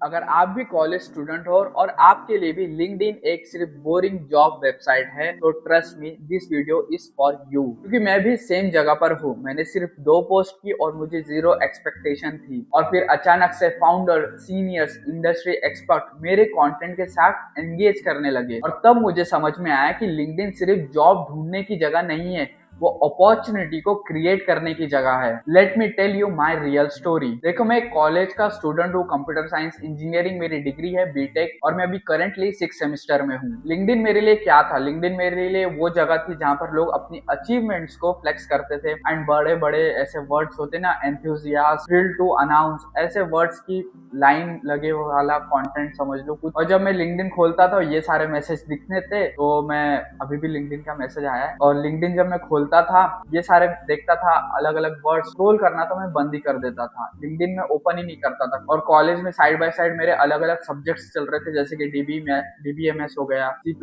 अगर आप भी कॉलेज स्टूडेंट हो और आपके लिए भी लिंक्डइन एक सिर्फ बोरिंग जॉब वेबसाइट है तो trust me this video is for you, क्योंकि मैं भी सेम जगह पर हूँ। मैंने सिर्फ 2 पोस्ट की और मुझे जीरो एक्सपेक्टेशन थी, और फिर अचानक से फाउंडर, सीनियर्स, इंडस्ट्री एक्सपर्ट मेरे कंटेंट के साथ एंगेज करने लगे। और तब मुझे समझ में आया कि लिंक्डइन सिर्फ जॉब ढूंढने की जगह नहीं है, वो अपॉर्चुनिटी को क्रिएट करने की जगह है। Let me tell you my real story. देखो, मैं एक कॉलेज का स्टूडेंट हूँ, कंप्यूटर साइंस इंजीनियरिंग मेरी डिग्री है, बीटेक, और मैं अभी करंटली 6 सेमेस्टर में हूँ। लिंक्डइन मेरे लिए क्या था? लिंक्डइन मेरे लिए वो जगह थी जहाँ पर लोग अपनी अचीवमेंट्स को फ्लेक्स करते थे, एंड बड़े बड़े ऐसे वर्ड्स होते ना, एंथुजियास्ट, थ्रिल टू अनाउंस, ऐसे वर्ड्स की लाइन लगे वाला कंटेंट समझ लो कुछ। और जब मैं लिंक्डइन खोलता था ये सारे मैसेज दिखने थे, तो मैं अभी भी लिंक्डइन का मैसेज आया है, और लिंक्डइन जब मैं खोलता था ये सारे देखता था, अलग अलग वर्ड स्क्रॉल करना तो मैं बंद ही कर देता था, लिंक्डइन में ओपन ही नहीं करता था। और कॉलेज में साइड बाय साइड मेरे अलग अलग सब्जेक्ट्स चल रहे थे, जैसे कि डीबीएमएस हो गया, C++,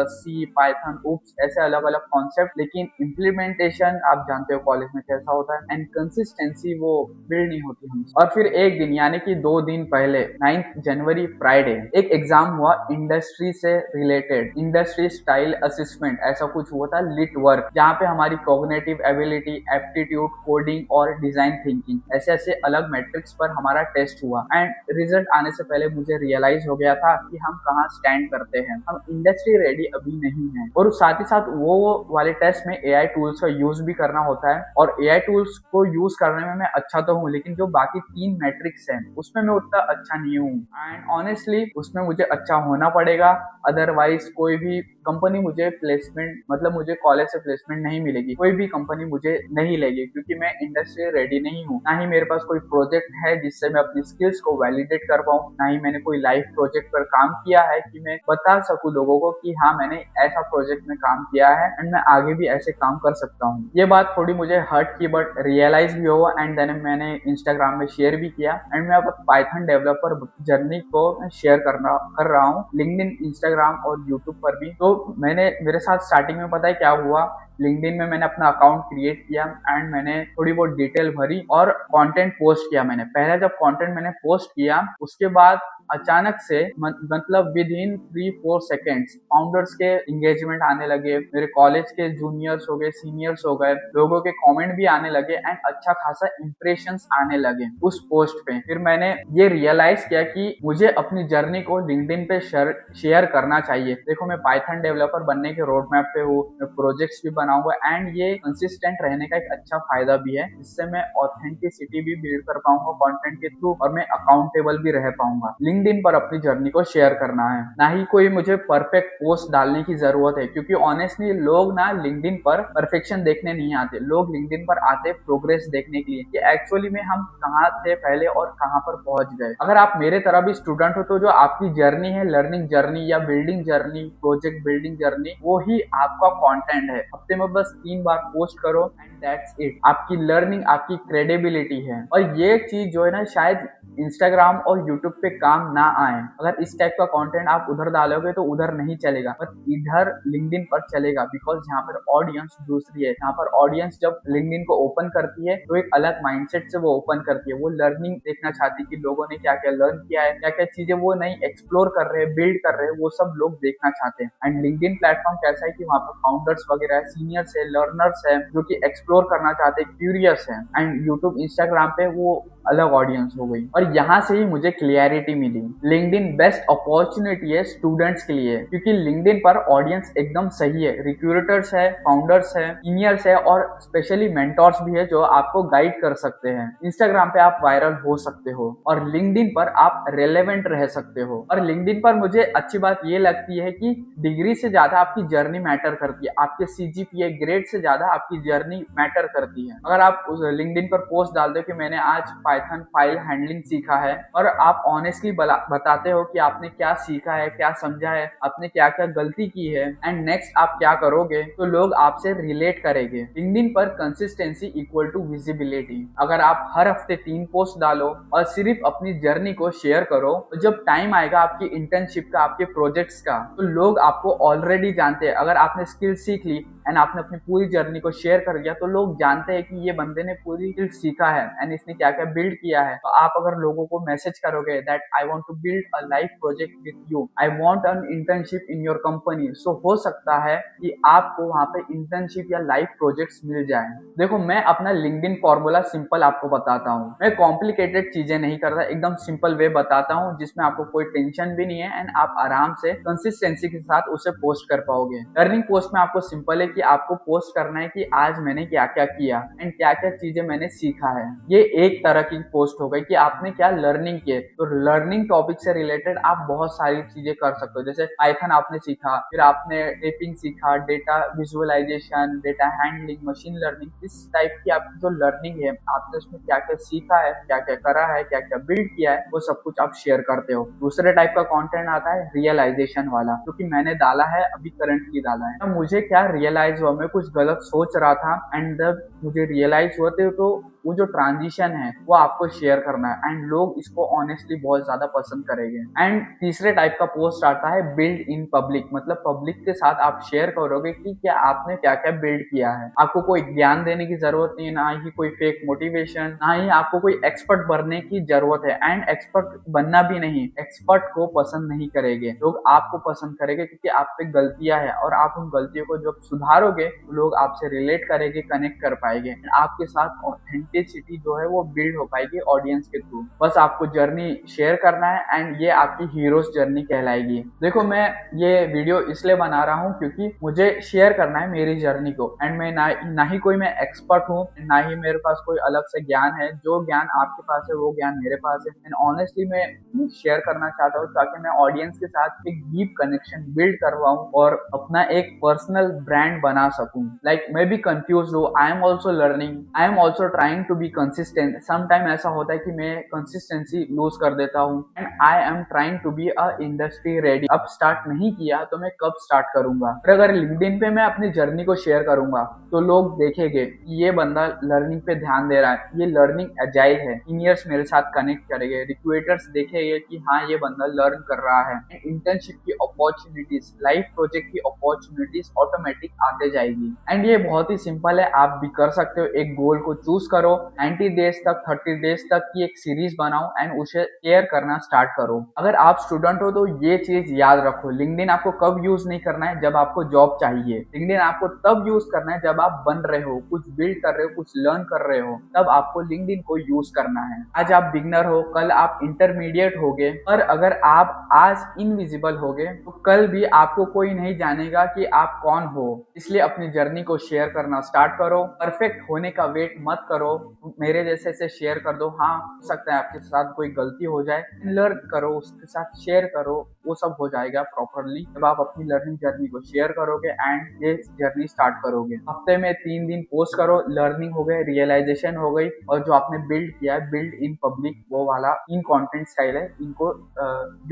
सी, पाइथन, उप्स, ऐसे अलग अलग कॉन्सेप्ट। लेकिन इम्प्लीमेंटेशन आप जानते हो कॉलेज में कैसा होता है, एंड कंसिस्टेंसी वो बिल्ड नहीं होती हमसे। और फिर एक दिन यानी कि 2 दिन पहले 9 जनवरी फ्राइडे एक एग्जाम हुआ इंडस्ट्री से रिलेटेड, इंडस्ट्री स्टाइल असेसमेंट ऐसा कुछ हुआ था, लिट वर्क, जहाँ पे हमारी कॉग्निटिव एबिलिटी, एप्टीट्यूड, कोडिंग और डिजाइन थिंकिंग, ऐसे ऐसे अलग मैट्रिक्स पर हमारा टेस्ट हुआ। एंड रिजल्ट आने से पहले मुझे रियलाइज हो गया था कि हम कहाँ स्टैंड करते हैं, हम इंडस्ट्री रेडी अभी नहीं है। और साथ ही साथ वो वाले टेस्ट में एआई टूल्स का यूज भी करना होता है, और एआई टूल्स को यूज करने में मैं अच्छा तो हूँ, लेकिन जो बाकी 3 मैट्रिक्स हैं उसमें मैं उतना अच्छा नहीं हूँ। एंड ऑनेस्टली उसमें मुझे अच्छा होना पड़ेगा, अदरवाइज कोई भी कंपनी मुझे प्लेसमेंट, मतलब मुझे कॉलेज से प्लेसमेंट नहीं मिलेगी, कोई भी कंपनी मुझे नहीं लेगी, क्योंकि मैं इंडस्ट्री रेडी नहीं हूँ। ना ही मेरे पास कोई प्रोजेक्ट है जिससे मैं अपनी स्किल्स को वैलिडेट कर पाऊँ, ना ही मैंने कोई लाइव प्रोजेक्ट पर काम किया है कि मैं बता सकूँ लोगों को कि हाँ मैंने ऐसा प्रोजेक्ट में काम किया है एंड मैं आगे भी ऐसे काम कर सकता हूँ। ये बात थोड़ी मुझे हर्ट की, बट रियलाइज भी हुआ, एंड देन मैंने इंस्टाग्राम में शेयर भी किया, एंड मैं अब पाइथन डेवलपर जर्नी को शेयर कर रहा हूँ लिंक्डइन, इंस्टाग्राम और यूट्यूब पर भी। तो मैंने, मेरे साथ स्टार्टिंग में पता है क्या हुआ, लिंक्डइन में मैंने अपना अकाउंट क्रिएट किया एंड मैंने थोड़ी बहुत डिटेल भरी और कंटेंट पोस्ट किया। मैंने पहले जब कंटेंट मैंने पोस्ट किया उसके बाद अचानक से मतलब विद इन 3-4 सेकेंड्स फाउंडर्स के इंगेजमेंट आने लगे, मेरे कॉलेज के जूनियर्स हो गए, सीनियर्स हो गए, लोगों के कमेंट भी आने लगे, एंड अच्छा खासा इंप्रेशंस आने लगे उस पोस्ट पे। फिर मैंने ये रियलाइज किया कि मुझे अपनी जर्नी को लिंक्डइन पे शेयर करना चाहिए। देखो, मैं पाइथन डेवलपर बनने के रोड मैप पे हूँ, मैं प्रोजेक्ट्स भी बनाऊंगा, एंड ये कंसिस्टेंट रहने का एक अच्छा फायदा भी है, जिससे मैं ऑथेंटिसिटी भी बिल्ड कर पाऊंगा कंटेंट के थ्रू, और मैं अकाउंटेबल भी रह पाऊंगा। लिंक्डइन पर अपनी जर्नी को शेयर करना है, ना ही कोई मुझे परफेक्ट पोस्ट डालने की जरूरत है, क्योंकि ऑनेस्टली लोग ना लिंक्डइन पर परफेक्शन देखने नहीं आते, लोग लिंक्डइन पर आते प्रोग्रेस देखने के लिए कि एक्चुअली में हम कहाँ थे पहले और कहाँ पर पहुंच गए। अगर आप मेरे तरह भी स्टूडेंट हो तो जो आपकी जर्नी है, लर्निंग जर्नी या building journey, project building journey, वो ही आपका कंटेंट है। हफ्ते में बस 3 बार पोस्ट करो एंड दैट्स इट। आपकी लर्निंग, आपकी क्रेडिबिलिटी है। और ये चीज जो है ना, शायद इंस्टाग्राम और यूट्यूब पे काम ना आए। अगर इस टाइप का कंटेंट आप उधर डालोगे तो उधर नहीं चलेगा, बट इधर लिंक्डइन पर चलेगा, बिकॉज यहाँ पर ऑडियंस दूसरी है। यहाँ पर ऑडियंस जब लिंक्डइन को ओपन करती है तो एक अलग माइंडसेट से वो ओपन करती है, वो लर्निंग देखना चाहती है कि लोगों ने क्या क्या लर्न किया है, क्या क्या चीजें वो नई एक्सप्लोर कर रहे हैं, बिल्ड कर रहे हैं, वो सब लोग देखना चाहते हैं। एंड लिंक्डइन प्लेटफॉर्म कैसा है कि वहाँ पर फाउंडर्स वगैरह है, सीनियर्स है, लर्नर्स है, जो कि एक्सप्लोर करना चाहते हैं, क्यूरियस है। एंड यूट्यूब, इंस्टाग्राम पे वो अलग ऑडियंस हो गई, और यहाँ से ही मुझे क्लियरिटी मिली। लिंक्डइन बेस्ट अपॉर्चुनिटी है स्टूडेंट्स के लिए, क्योंकि लिंक्डइन पर ऑडियंस एकदम सही है, रिक्रूटर्स है, फाउंडर्स है, सीनियर्स है, और स्पेशली मेंटोर्स भी है जो आपको गाइड कर सकते हैं। इंस्टाग्राम पे आप वायरल हो सकते हो, और लिंक्डइन पर आप रेलेवेंट रह सकते हो। और लिंक्डइन पर मुझे अच्छी बात ये लगती है कि डिग्री से ज्यादा आपकी जर्नी मैटर करती है, आपके सीजीपीए ग्रेड से ज्यादा आपकी जर्नी मैटर करती है। अगर आप उस लिंक्डइन पर पोस्ट डाल दो कि मैंने आज पाइथन फाइल हैंडलिंग सीखा है, और आप ऑनेस्टली बताते हो कि आपने क्या सीखा है, क्या समझा है, आपने क्या क्या गलती की है, एंड नेक्स्ट आप क्या करोगे, तो लोग आपसे रिलेट करेंगे। लिंक्डइन पर कंसिस्टेंसी इक्वल टू विजिबिलिटी। अगर आप हर हफ्ते 3 पोस्ट डालो और सिर्फ अपनी जर्नी को शेयर करो, तो जब टाइम आएगा आपकी इंटर्नशिप का, आपके प्रोजेक्ट्स का, तो लोग आपको ऑलरेडी जानते हैं। अगर आपने स्किल सीख ली एंड आपने अपनी पूरी जर्नी को शेयर कर दिया, तो लोग जानते हैं कि ये बंदे ने पूरी चीज सीखा है एंड इसने क्या क्या बिल्ड किया है। तो आप अगर लोगों को मैसेज करोगे that I want to build a life project with you, I want an internship in your company, so हो सकता है कि आपको वहां पे इंटर्नशिप या लाइफ प्रोजेक्ट्स मिल जाए। देखो, मैं अपना लिंक्डइन फॉर्मूला सिंपल आपको बताता हूँ। मैं कॉम्प्लिकेटेड चीजें नहीं करता, एकदम सिंपल वे बताता हूँ जिसमें आपको कोई टेंशन भी नहीं है एंड आप आराम से कंसिस्टेंसी के साथ उसे पोस्ट कर पाओगे। लर्निंग पोस्ट में आपको सिंपल है कि आपको पोस्ट करना है कि आज मैंने क्या क्या किया एंड क्या क्या चीजें मैंने सीखा है। ये एक तरह की पोस्ट हो गई कि आपने क्या लर्निंग किए। तो लर्निंग टॉपिक से रिलेटेड आप बहुत सारी चीजें कर सकते हो, जैसे पाइथन आपने सीखा, फिर आपने टाइपिंग सीखा, data visualisation, data handling, machine learning, इस टाइप की आपकी जो लर्निंग है, आपने उसमें क्या क्या सीखा है, क्या क्या करा है, क्या क्या बिल्ड किया है, वो सब कुछ आप शेयर करते हो। दूसरे टाइप का कंटेंट आता है रियलाइजेशन वाला, जो कि मैंने डाला है, अभी करंटली डाला है। मुझे क्या रियलाइज हुआ, मैं कुछ गलत सोच रहा था एंड जब मुझे रियलाइज हुआ तो वो जो ट्रांजिशन है वो आपको शेयर करना है एंड लोग इसको ऑनेस्टली बहुत ज्यादा पसंद करेंगे। एंड तीसरे टाइप का पोस्ट आता है बिल्ड इन पब्लिक, मतलब पब्लिक के साथ आप शेयर करोगे कि क्या आपने क्या क्या बिल्ड किया है। आपको कोई ज्ञान देने की जरूरत नहीं है, ना ही कोई फेक मोटिवेशन, ना ही आपको कोई एक्सपर्ट बनने की जरूरत है। एंड एक्सपर्ट बनना भी नहीं, एक्सपर्ट को पसंद नहीं करेंगे लोग, आपको पसंद करेंगे क्योंकि आप पे गलतियां है और आप उन गलतियों को जब सुधारोगे तो लोग आपसे रिलेट करेंगे, कनेक्ट कर पाएंगे, आपके साथ ऑथेंटिसिटी जो है वो बिल्ड हो पाएगी ऑडियंस के थ्रू। बस आपको जर्नी शेयर करना है एंड ये आपकी हीरोज जर्नी कहलाएगी। देखो, मैं ये वीडियो इसलिए बना रहा हूँ क्योंकि मुझे शेयर करना है मेरी जर्नी को एंड मैं ना ही कोई मैं एक्सपर्ट हूँ, ना ही मेरे पास कोई अलग से ज्ञान है। जो ज्ञान आपके पास है वो ज्ञान मेरे पास है एंड ऑनेस्टली मैं शेयर करना चाहता हूँ ताकि मैं ऑडियंस के साथ एक डीप कनेक्शन बिल्ड करवाऊँ और अपना एक पर्सनल ब्रांड बना सकूँ। लाइक मैं भी कंफ्यूज हूँ, I am also learning, I am also trying to be consistent. Sometime ऐसा होता है कि मैं कंसिस्टेंसी लूज कर देता हूँ and I am trying to be a industry ready. अब स्टार्ट नहीं किया तो मैं कब स्टार्ट करूंगा। और अगर लिंक्डइन पे मैं अपनी जर्नी को शेयर करूंगा तो लोग देखेंगे कि ये बंदा लर्निंग पे ध्यान दे रहा है, ये लर्निंग एजाइल है, सीनियर्स मेरे साथ कनेक्ट करेंगे, रिक्रूटर्स देखेंगे कि हाँ ये बंदा लर्न कर रहा है। इंटर्नशिप की अपॉर्चुनिटीज, लाइफ प्रोजेक्ट की अपॉर्चुनिटीज ऑटोमेटिक आते जाएगी। एंड ये बहुत ही सिंपल है, आप भी कर सकते हो। एक गोल को चूज करो, 90 डेज तक, 30 डेज तक की एक सीरीज बनाओ एंड उसे शेयर करना स्टार्ट करो। अगर आप स्टूडेंट हो तो ये चीज याद रखो, लिंक्डइन आपको कब यूज नहीं करना है, जब आपको जॉब चाहिए। लिंक्डइन आपको तब यूज करना है जब आप बन रहे हो, कुछ बिल्ड कर रहे हो, कुछ लर्न कर रहे हो, तब आपको लिंक्डइन को यूज करना है। आज आप बिगनर हो, कल आप इंटरमीडिएट होगे, पर अगर आप आज इनविजिबल होगे तो कल भी आपको कोई नहीं जानेगा कि आप कौन हो। इसलिए अपनी जर्नी को शेयर करना स्टार्ट करो। परफेक्ट होने का वेट मत करो, मेरे जैसे से शेयर कर दो। हाँ, हो सकता है आपके साथ कोई गलती हो जाए, लर्न करो, उसके साथ शेयर करो, वो सब हो जाएगा प्रॉपरली जब आप अपनी लर्निंग जर्नी को शेयर करोगे एंड ये जर्नी स्टार्ट करोगे। हफ्ते में 3 दिन पोस्ट करो, लर्निंग हो गई, रियलाइजेशन हो गई, और जो आपने बिल्ड किया है, बिल्ड इन पब्लिक, वो वाला इन कंटेंट स्टाइल है, इनको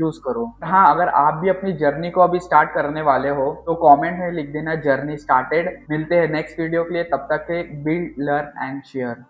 यूज करो। हाँ, अगर आप भी अपनी जर्नी को अभी स्टार्ट करने वाले हो तो कमेंट में लिख देना जर्नी स्टार्टेड। मिलते हैं नेक्स्ट वीडियो के लिए, तब तक के बिल्ड, लर्न एंड शेयर।